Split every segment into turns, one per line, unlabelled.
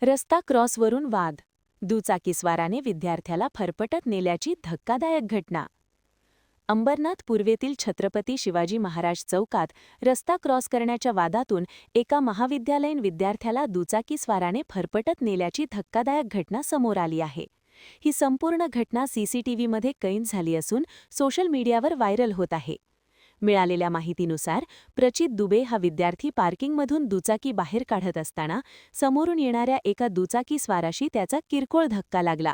रस्ता क्रॉसवरून वाद. दुचाकीस्वाराने विद्यार्थ्याला फरफटत नेल्याची धक्कादायक घटना. अंबरनाथ पूर्वेतील छत्रपती शिवाजी महाराज चौकात रस्ता क्रॉस करण्याच्या वादातून एका महाविद्यालयीन विद्यार्थ्याला दुचाकीस्वाराने फरफटत नेल्याची धक्कादायक घटना समोर आली आहे. ही संपूर्ण घटना सीसीटीव्हीमध्ये कैद झाली असून सोशल मीडियावर व्हायरल होत आहे. मिळालेल्या माहितीनुसार प्रचित दुबे हा विद्यार्थी पार्किंगमधून दुचाकी बाहेर काढत असताना समोरून येणाऱ्या एका दुचाकीस्वाराशी त्याचा किरकोळ धक्का लागला.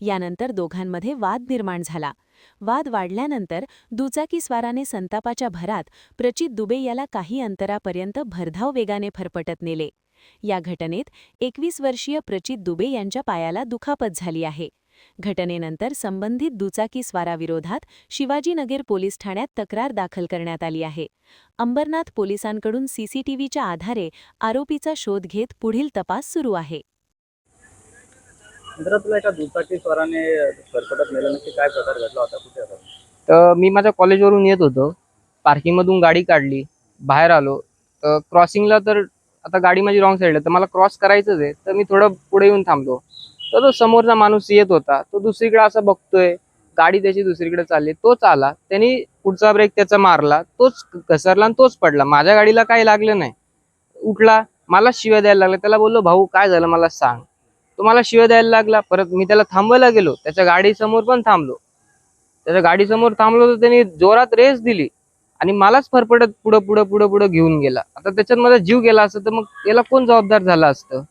यानंतर दोघांमध्ये वाद निर्माण झाला. वाद वाढल्यानंतर दुचाकीस्वाराने संतापाच्या भरात प्रचित दुबे याला काही अंतरापर्यंत भरधाव वेगाने फरफटत नेले. या घटनेत 21 वर्षीय प्रचित दुबे यांच्या पायाला दुखापत झाली आहे. घटनेनंतर संबंधित दुचाकीस्वाराविरोधात शिवाजीनगर पोलीस ठाण्यात तक्रार दाखल करण्यात आली आहे. अंबरनाथ पोलिसांकडून सीसीटीव्हीच्या आधारे आरोपीचा शोध घेत पुढील तपास सुरू आहे.
तुला एका दुचाकीस्वाराने फरफटत नेलं, नक्की काय प्रकार घडला होता, कुठे होता?
तर मी माझ्या कॉलेजवरून येत होतो, पार्किंगमधून गाडी काढली, बाहेर आलो तर क्रॉसिंगला, तर आता गाडी माझी रॉंग साईडला, तर मला क्रॉस करायचंच आहे, तर मी थोडं पुढे येऊन थांबलो. तर तो समोरचा माणूस येत होता, तो दुसरीकडे असं बघतोय, गाडी त्याची दुसरीकडे चालली, तोच आला, त्यांनी पुढचा ब्रेक त्याचा मारला, तोच घसरला आणि तोच पडला. माझ्या गाडीला काही लागलं नाही. उठला, मला शिव्या द्यायला लागला. त्याला बोललो, भाऊ काय झालं मला सांग. तो मला शिव्या द्यायला लागला. परत मी त्याला थांबवायला गेलो, त्याच्या गाडीसमोर पण थांबलो. त्याच्या गाडीसमोर थांबलो तर त्यांनी जोरात रेस दिली आणि मलाच फरफटत पुढं पुढं पुढं पुढं घेऊन गेला. आता त्याच्यात माझा जीव गेला असतं तर मग याला कोण जबाबदार झाला असतं?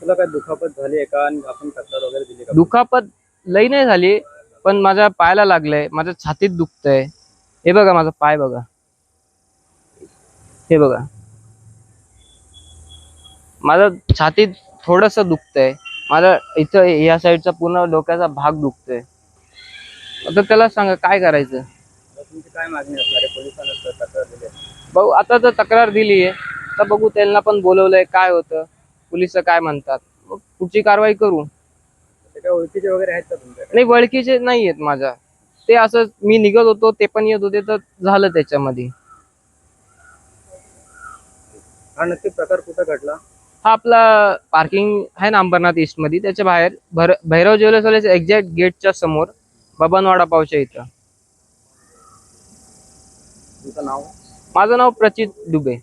तुला काय दुखापत झाली आहे का, आणि आपण तक्रार वगैरे दिली का?
दुखापत लई नाही झाली, पण माझ्या पायाला लागलंय, माझ्या छातीत दुखतंय. हे बघा माझा पाय बघा, हे बघा माझा छातीत थोडस दुखतंय. माझा इथं या साईडचा पूर्ण डोक्याचा भाग दुखतोय. आता त्याला सांगा काय करायचं.
तुमची काय मागणी असणार आहे? पोलिसांना तक्रार दिली आहे?
भाऊ आता तर तक्रार दिली आहे, तर बघू त्यांना पण बोलवलंय, काय होतं, पोलिस काय म्हणतात, मग पुढची कारवाई करू.
ते काय ओळखीचे वगैरे आहेत का तुमच्याकडे?
नाही, वळखीचे नाही आहेत माझ्या. ते असं मी निघत होतो, ते पण येत होते, तर झालं त्याच्यामध्ये.
हा नक्की प्रकार कुठं घडला?
हा आपला पार्किंग आहे ना अंबरनाथ ईस्ट मध्ये, त्याच्या बाहेर भैरव ज्वेलर्स एक्झॅक्ट गेटच्या समोर बबन वडापावच्या इथं.
तुमचं नाव?
माझं नाव प्रचित दुबे.